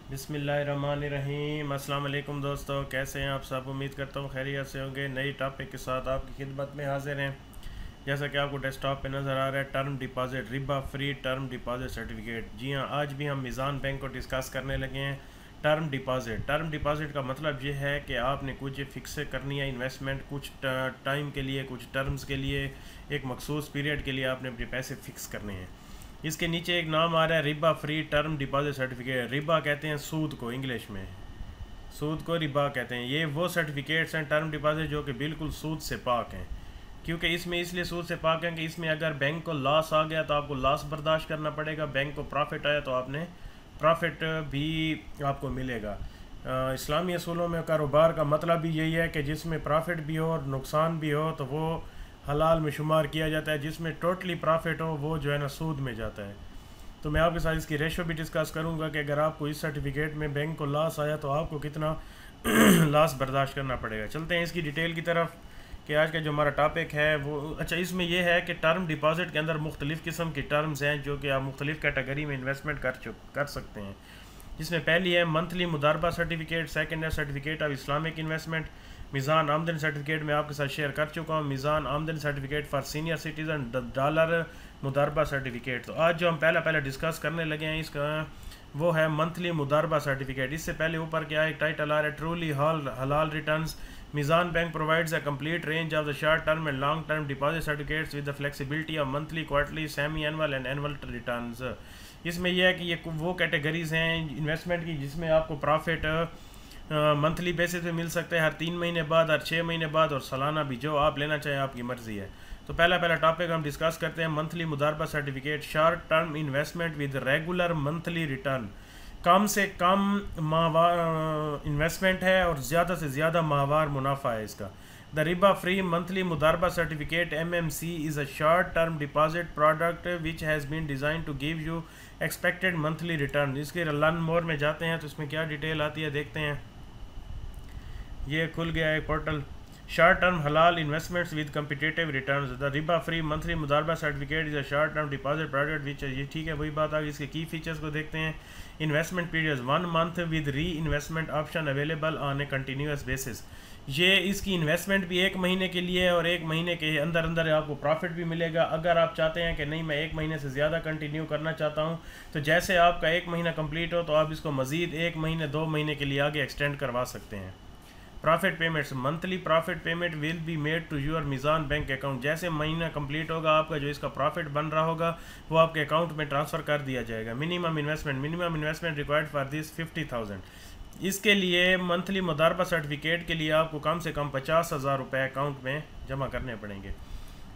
बिस्मिल्लाहिर्रहमानिर्रहीम। अस्सलाम वालेकुम दोस्तों, कैसे हैं आप सब। उम्मीद करता हूँ खैरियत से होंगे। नई टॉपिक के साथ आपकी खिदमत में हाजिर हैं। जैसा कि आपको डेस्कटॉप पे नज़र आ रहा है, टर्म डिपॉजिट, रिबा फ्री टर्म डिपॉजिट सर्टिफिकेट। जी हाँ, आज भी हम मीज़ान बैंक को डिस्कस करने लगे हैं। टर्म डिपॉजिट का मतलब ये है कि आपने कुछ फिक्स करनी है इन्वेस्टमेंट, कुछ टाइम के लिए, कुछ टर्म्स के लिए, एक मखसूस पीरियड के लिए आपने अपने पैसे फ़िक्स करने हैं। इसके नीचे एक नाम आ रहा है Riba free term deposit certificate. Riba कहते हैं सूद को, इंग्लिश में सूद को रिबा कहते हैं। ये वो सर्टिफिकेट्स हैं टर्म डिपॉजिट जो कि बिल्कुल सूद से पाक हैं। क्योंकि इसमें इसलिए सूद से पाक हैं कि इसमें अगर बैंक को लॉस आ गया तो आपको लॉस बर्दाश्त करना पड़ेगा, बैंक को प्रॉफिट आया तो आपने प्रॉफिट भी आपको मिलेगा। इस्लामी असूलों में कारोबार का मतलब भी यही है कि जिसमें प्रॉफिट भी हो और नुकसान भी हो तो वो हलाल में शुमार किया जाता है। जिसमें टोटली प्रॉफिट हो वो जो है ना सूद में जाता है। तो मैं आपके साथ इसकी रेशो भी डिस्कस करूंगा कि अगर आपको इस सर्टिफिकेट में बैंक को लॉस आया तो आपको कितना लॉस बर्दाश्त करना पड़ेगा। चलते हैं इसकी डिटेल की तरफ कि आज का जो हमारा टॉपिक है वो अच्छा इसमें यह है कि टर्म डिपॉजिट के अंदर मुख्तलिफ़ किस्म की टर्म्स हैं जो कि आप मुख्तलिफ़ कैटेगरी में इन्वेस्टमेंट कर सकते हैं। जिसमें पहली है मंथली मुदारबा सर्टिफिकेट, सेकंड है सर्टिफिकेट ऑफ इस्लामिक इन्वेस्टमेंट। मीज़ान आमदन सर्टिफिकेट मैं आपके साथ शेयर कर चुका हूँ। मीज़ान आमदन certificate for senior citizen, dollar मुदारबा सर्टिफिकेट। तो आज जो हम पहला डिस्कस करने लगे हैं इसका वो है मंथली मुदारबा सर्टिफिकेट। इससे पहले ऊपर क्या एक टाइटल आ रहा है, ट्रूली हलाल returns. Meezan bank provides a complete range of the short term and long term deposit certificates with the flexibility of monthly, quarterly, semi annual and annual returns. इसमें यह है कि ये वो कैटेगरीज हैं इन्वेस्टमेंट की जिसमें आपको प्रॉफिट मंथली बेसिस पे मिल सकता है, हर 3 महीने बाद, हर 6 महीने बाद, और सालाना भी, जो आप लेना चाहें आपकी मर्ज़ी है। तो पहला टॉपिक हम डिस्कस करते हैं मंथली मुदारबा certificate. Short term investment with regular monthly return. कम से कम माहवार इन्वेस्टमेंट है और ज़्यादा से ज़्यादा माहवार मुनाफा है इसका। द रिबा फ्री मंथली मुदारबा certificate MMC is a short term deposit product which has been designed to give you expected monthly return. इसके लर्न मोर में जाते हैं तो इसमें क्या डिटेल आती है देखते हैं। ये खुल गया है पोर्टल। शॉर्ट टर्म हलाल investments with competitive returns. The रिबा फ्री मंथली मुदारबा certificate is a short term deposit product which, ये ठीक है वही बात आ गई। इसके की फीचर्स को देखते हैं। इन्वेस्टमेंट पीरियड 1 मंथ विद री investment option available on a continuous basis. ये इसकी इन्वेस्टमेंट भी 1 महीने के लिए है और 1 महीने के अंदर अंदर आपको प्रॉफिट भी मिलेगा। अगर आप चाहते हैं कि नहीं मैं 1 महीने से ज़्यादा कंटिन्यू करना चाहता हूँ तो जैसे आपका 1 महीना कंप्लीट हो तो आप इसको मज़ीद 1 महीने 2 महीने के लिए आगे एक्सटेंड करवा सकते हैं। Profit payments, monthly profit payment will be made to your Meezan bank account. जैसे महीना कंप्लीट होगा आपका जो इसका प्रॉफिट बन रहा होगा वो आपके अकाउंट में ट्रांसफ़र कर दिया जाएगा। Minimum investment required for this 50,000। इसके लिए मंथली मुदारबा सर्टिफिकेट के लिए आपको कम से कम 50,000 रुपये अकाउंट में जमा करने पड़ेंगे।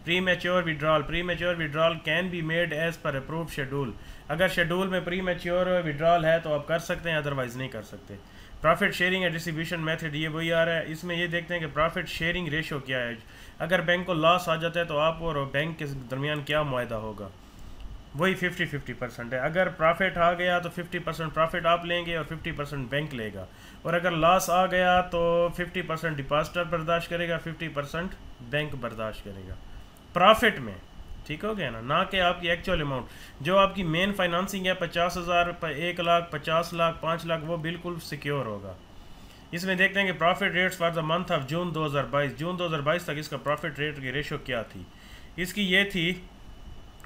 Pre mature withdrawal can be made as per approve schedule. अगर शेड्यूल में प्री मैच्योर विड्रॉल है तो आप कर सकते हैं, अदरवाइज़ नहीं कर सकते। Profit sharing and distribution method, ये वही आ रहा है। इसमें ये देखते हैं कि प्रॉफिट शेयरिंग रेशो क्या है। अगर बैंक को लॉस आ जाता है तो आप और बैंक के दरमियान क्या मुआहदा होगा, वही 50-50% है। अगर प्रॉफिट आ गया तो 50% प्रॉफिट आप लेंगे और 50% बैंक लेगा, और अगर लॉस आ गया तो 50% डिपॉजिटर बर्दाश्त करेगा, 50% बैंक बर्दाश्त करेगा प्रॉफिट में। ठीक हो गया ना कि आपकी एक्चुअल अमाउंट जो आपकी मेन फाइनेंसिंग है 50,000, 1 लाख, 50 लाख, 5 लाख, वो बिल्कुल सिक्योर होगा। इसमें देखते हैं कि profit rates for the month of June 2022 तक इसका प्रॉफिट रेट की रेशो क्या थी। इसकी ये थी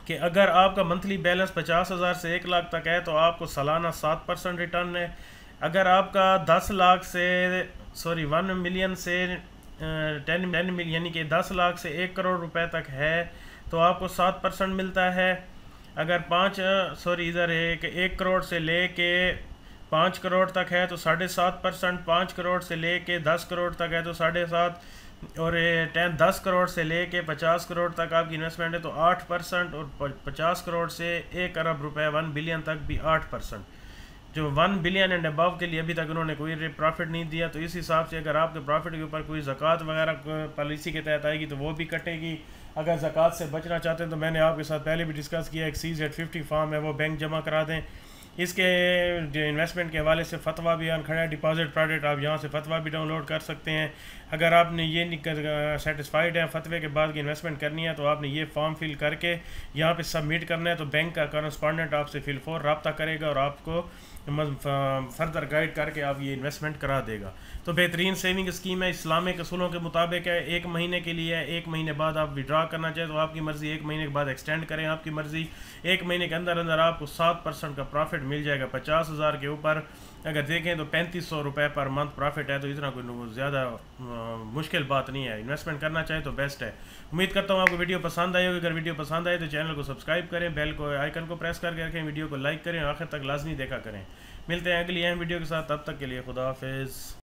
कि अगर आपका मंथली बैलेंस 50,000 से 1 लाख तक है तो आपको सालाना 7% रिटर्न है। अगर आपका 10 लाख से 1 मिलियन से 10 मिलियन यानी कि 10 लाख से 1 करोड़ रुपए तक है तो आपको 7% मिलता है। अगर इधर है कि 1 करोड़ से ले के 5 करोड़ तक है तो 7.5%, 5 करोड़ से ले के 10 करोड़ तक है तो 7.5%, और 10 करोड़ से ले के 50 करोड़ तक आपकी इन्वेस्टमेंट है तो 8%, और 50 करोड़ से 1 अरब रुपए 1 बिलियन तक भी 8%। जो 1 बिलियन एंड अबव के लिए अभी तक उन्होंने कोई प्रॉफिट नहीं दिया, तो इस हिसाब से अगर आपके प्रॉफिट के ऊपर कोई ज़कात वगैरह पॉलिसी के तहत आएगी तो वो भी कटेगी। अगर ज़कात से बचना चाहते हैं तो मैंने आपके साथ पहले भी डिस्कस किया, एक CZ50 फॉर्म है वो बैंक जमा करा दें, इसके जो इन्वेस्टमेंट के हवाले से फतवा भी खड़ा है, डिपॉजिट प्रोडक्ट, आप यहाँ से फतवा भी डाउनलोड कर सकते हैं। अगर आपने ये नहीं सेटिस्फाइड है फतवे के बाद की इन्वेस्टमेंट करनी है तो आपने ये फॉर्म फिल करके यहाँ पे सबमिट करना है, तो बैंक का करस्पॉन्डेंट आपसे फिलफोर रब्ता करेगा और आपको फर्दर गाइड करके आप ये इन्वेस्टमेंट करा देगा। तो बेहतरीन सेविंग स्कीम है, इस्लामिक असूलों के मुताबिक है, 1 महीने के लिए है। 1 महीने बाद आप विड्रा करना चाहें तो आपकी मर्ज़ी, 1 महीने के बाद एक्सटेंड करें आपकी मर्ज़ी। 1 महीने के अंदर अंदर आपको 7% का प्रॉफिट मिल जाएगा 50,000 के ऊपर। अगर देखें तो 3500 रुपये पर मंथ प्रॉफिट है, तो इतना कोई ज़्यादा मुश्किल बात नहीं है। इन्वेस्टमेंट करना चाहे तो बेस्ट है। उम्मीद करता हूँ आपको वीडियो पसंद आई होगी। अगर वीडियो पसंद आए तो चैनल को सब्सक्राइब करें, बेल को आइकन को प्रेस करके रखें, वीडियो को लाइक करें, आखिर तक लाजमी देखा करें। मिलते हैं अगली अहम वीडियो के साथ, तब तक के लिए खुदा हाफिज़।